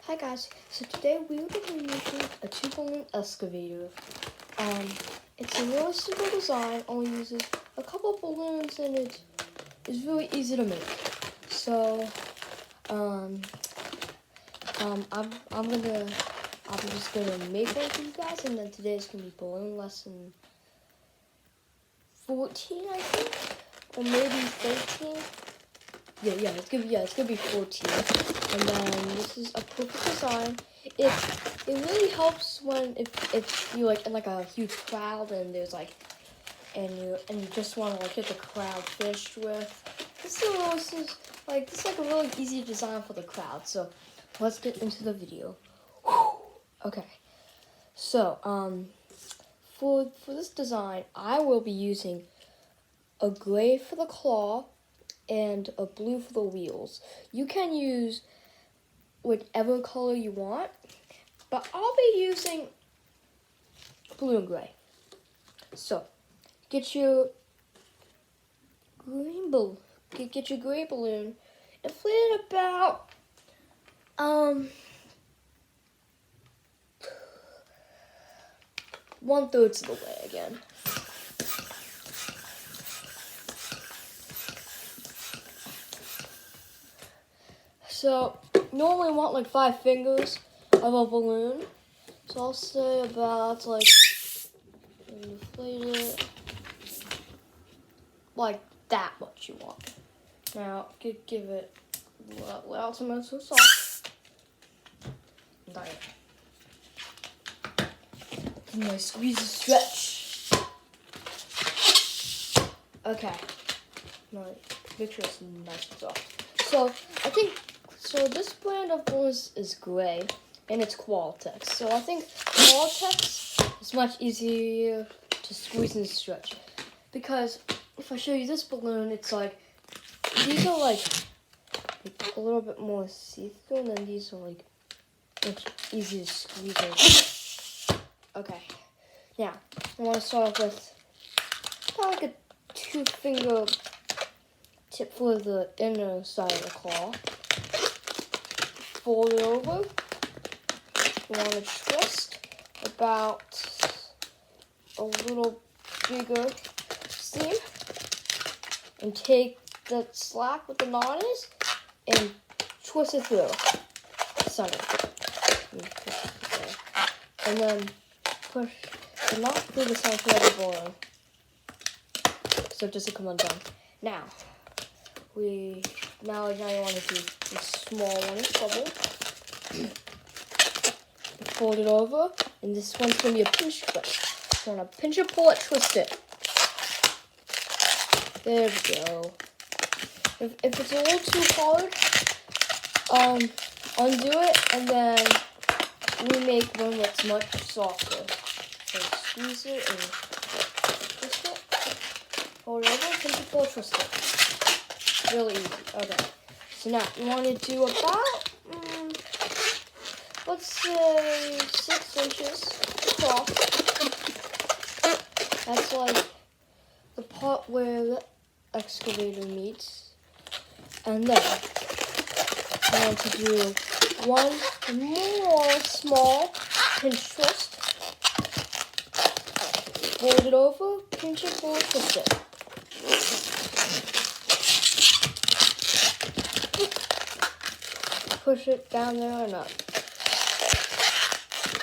Hi guys, so today we are going to be making a 2-balloon excavator. It's a really simple design, only uses a couple of balloons and it is really easy to make. So, I'm just gonna make one for you guys, and then today is gonna be balloon lesson 14, I think, or maybe 13. Yeah, it's gonna be 14. And then this is a perfect design. It really helps when if you like in like a huge crowd and there's like and you just want to like get the crowd finished with. This is like a really easy design for the crowd. So let's get into the video. Okay. So for this design, I will be using a gray for the claw and a blue for the wheels. You can use whichever color you want, but I'll be using blue and gray. So get your green balloon, get your gray balloon, inflate it about 1/3 of the way again. So normally want like 5 fingers of a balloon. So I'll say about like inflate it like that much you want. Now give it loud to so soft. Nice squeeze and stretch. Okay. Now make sure it's nice and soft. So this brand of balloons is gray, and it's Qualtex. So I think Qualtex is much easier to squeeze and stretch. Because if I show you this balloon, it's like, these are like a little bit more see-through, and then these are like much easier to squeeze and stretch. Okay, now I want to start off with about like a 2-finger tip for the inner side of the claw. Fold it over. You want to twist about a little bigger seam and take the slack with the knot is and twist it through the center. And then push the knot through the center of the balloon so it doesn't come undone. Now you want to do a small one, bubble. Fold it over, and this one's going to be a pinch twist. So I'm going to pinch it, pull it, twist it. There we go. If it's a little too hard, undo it, and then remake one that's much softer. So squeeze it and twist it. Fold it over, pinch it, pull it, twist it. Really easy. Okay. So now you want to do about, let's say 6 inches across. That's like the part where the excavator meets. And then I want to do one more small pinch twist. Fold it over, pinch it, pull it, twist it. Push it down there and up.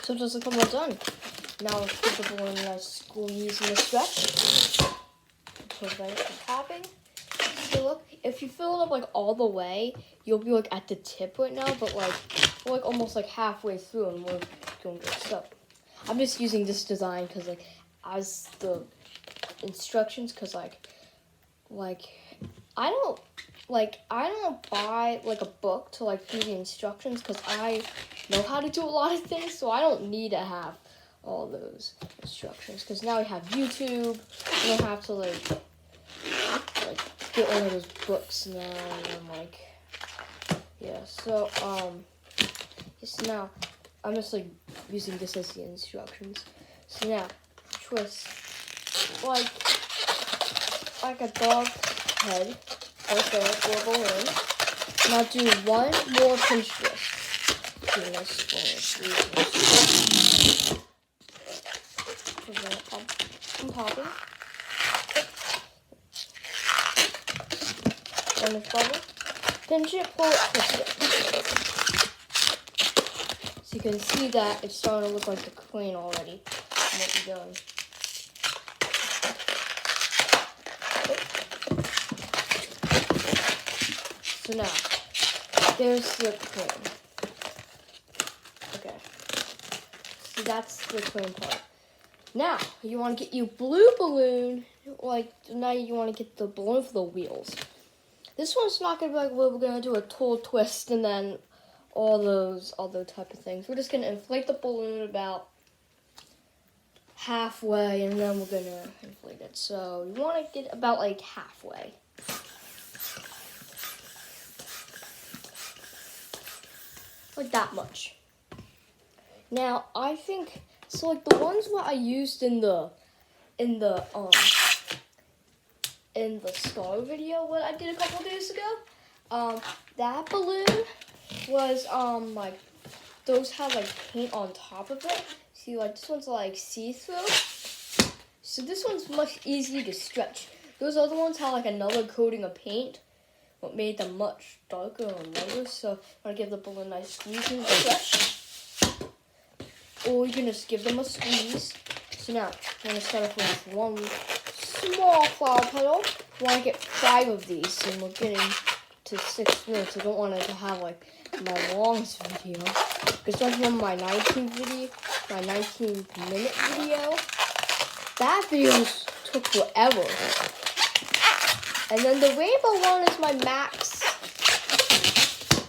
So it doesn't come undone. Now let's give the balloon a nice squeeze and a stretch. Prevent it from popping. So look, if you fill it up like all the way, you'll be like at the tip right now, but like we're like almost like halfway through and we're doing good. So I'm just using this design because like as the instructions, because like I don't buy like a book to like do the instructions because I know how to do a lot of things, so I don't need to have all those instructions because now we have YouTube. You don't have to like get one of those books now, and I'm like, yeah. So yes, now I'm just like using this as the instructions. So now twist like a dog's head. Okay, for a balloon. Now do one more pinch twist. Do a nice spoon. Put that up on topping. And it's bubble. Pinch it, pull it, twist it. So you can see that it's starting to look like the queen already. And what you're doing. So now, there's the queen. Okay. So that's the queen part. Now, you want to get your blue balloon. Like, now you want to get the balloon for the wheels. This one's not going to be like, well, we're going to do a total twist and then all those other type of things. We're just going to inflate the balloon about halfway and then we're going to inflate it. So you want to get about like halfway. Like that much. Now, I think, so like the ones what I used in the star video what I did a couple days ago, that balloon was like those have like paint on top of it. See, like this one's like see-through, so this one's much easier to stretch. Those other ones have like another coating of paint, what made them much darker and longer. So I'm gonna give the balloon a nice squeeze and stretch, or you can just give them a squeeze. So now I'm gonna start off with one small flower petal. I want to get 5 of these, and we're getting to 6 minutes. I don't want it to have like my longest video, because like from my 19-minute video, that video took forever. And then the rainbow one is my max.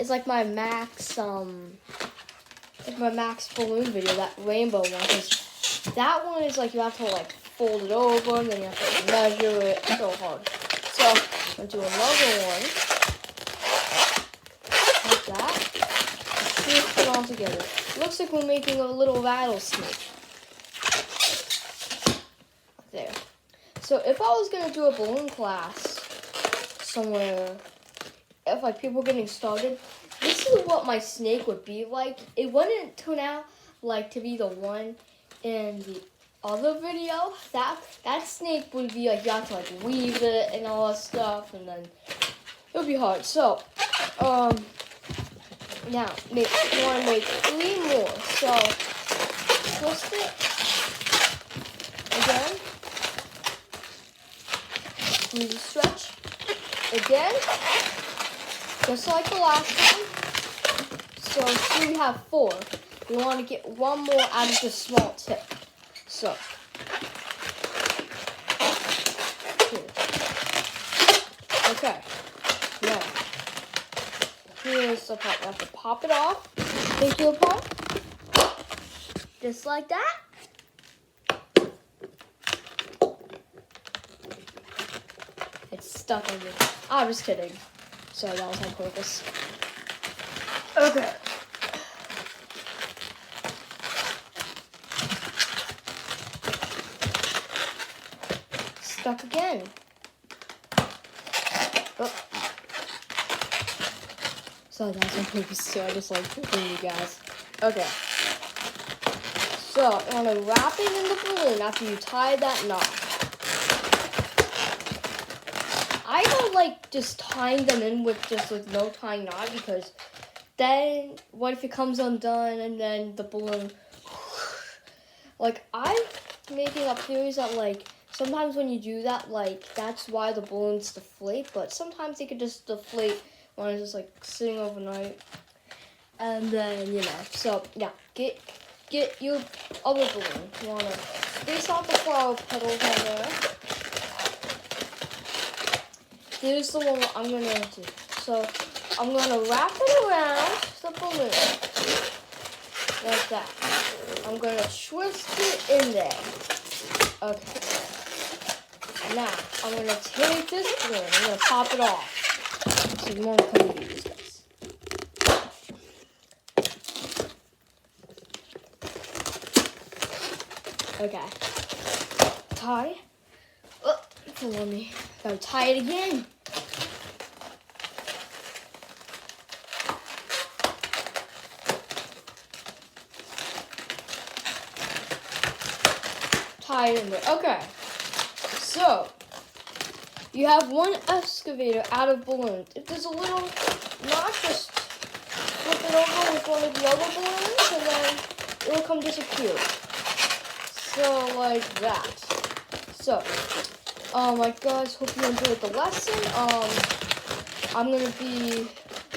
It's like my max balloon video. That rainbow one, because that one is like you have to like fold it over, and then you have to measure it. It's so hard. So I'm gonna do another one like that. Twist it all together. Looks like we're making a little rattlesnake. There. So if I was gonna do a balloon class somewhere, if like people getting started, this is what my snake would be like. It wouldn't turn out like to be the one in the other video. That snake would be like you have to like weave it and all that stuff, and then it would be hard. So now you want to make 3 more. So twist it again, and you stretch again, just like the last time. So here we have 4. We want to get 1 more out of the small tip. So, here. Okay, now, here's the part. You have to pop it off, take your pump, just like that. It's stuck on me. I'm just kidding. Sorry, that was on purpose. Okay. Stuck again. Oh. Sorry, that was on purpose, so I just like flipping you guys. Okay. So, you want to wrap it in the balloon after you tie that knot. I don't like just tying them in with no tying knot, because then what if it comes undone and then the balloon, like I'm making up theories that like sometimes when you do that, like that's why the balloons deflate, but sometimes they could just deflate when it's just like sitting overnight. And then, so yeah, get your other balloon. You wanna space out the flower petals on there. Here's the one I'm gonna do. So I'm gonna wrap it around the balloon like that. I'm gonna twist it in there. Okay. Now I'm gonna take this balloon. I'm gonna pop it off. So you won't confuse this. Okay. Tie. Oh, follow me. Gotta tie it again. hide in there. Okay. So, you have one excavator out of balloons. If there's a little knot, just flip it over with one of the other balloons, and then it'll come disappear. So, like that. So, I guys hope you enjoyed the lesson. I'm going to be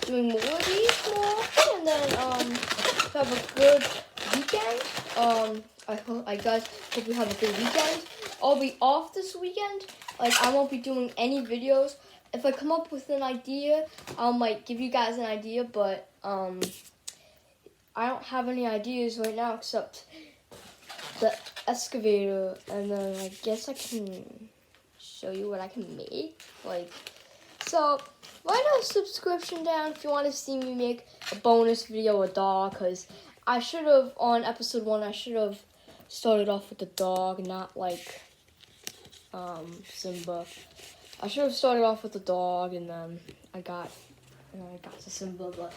doing more of these more often, and then, have a good weekend. I guys hope you have a good weekend. I'll be off this weekend. Like, I won't be doing any videos. If I come up with an idea, I might give you guys an idea, but, I don't have any ideas right now except the excavator, and then I guess I can show you what I can make. Like, so write a subscription down if you want to see me make a bonus video with a dog, because I should have, on episode 1, I should have started off with the dog, not like Simba. I should have started off with the dog, and then I got to Simba, but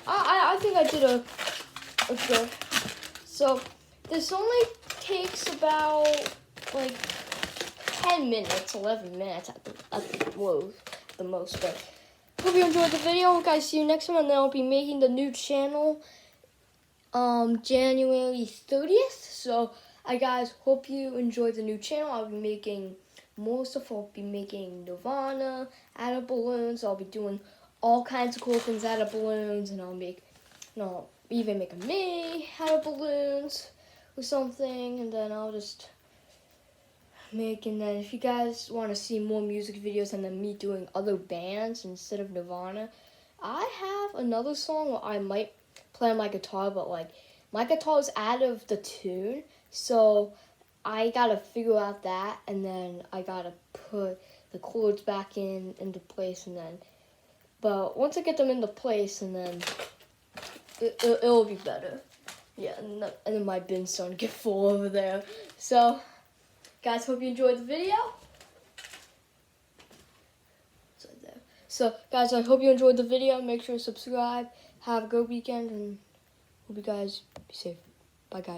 I think I did a good. So this only takes about like 10 minutes, 11 minutes at the most. But hope you enjoyed the video, guys. See you next one, and then I'll be making the new channel January 30th. So I guys hope you enjoyed the new channel. I'll be making more stuff. I'll be making Nirvana out of balloons. I'll be doing all kinds of cool things out of balloons, and I'll even make a me out of balloons or something, and then I'll just make. And then if you guys want to see more music videos and then me doing other bands instead of Nirvana, I have another song where I might play on my guitar, but like my guitar is out of the tune, so I gotta figure out that, and then I gotta put the chords back into place, and then, but once I get them into place, and then it'll be better. Yeah, and then my bin's starting to get full over there. So, guys, hope you enjoyed the video. It's right there. So, guys, I hope you enjoyed the video. Make sure to subscribe. Have a good weekend, and hope you guys be safe. Bye, guys.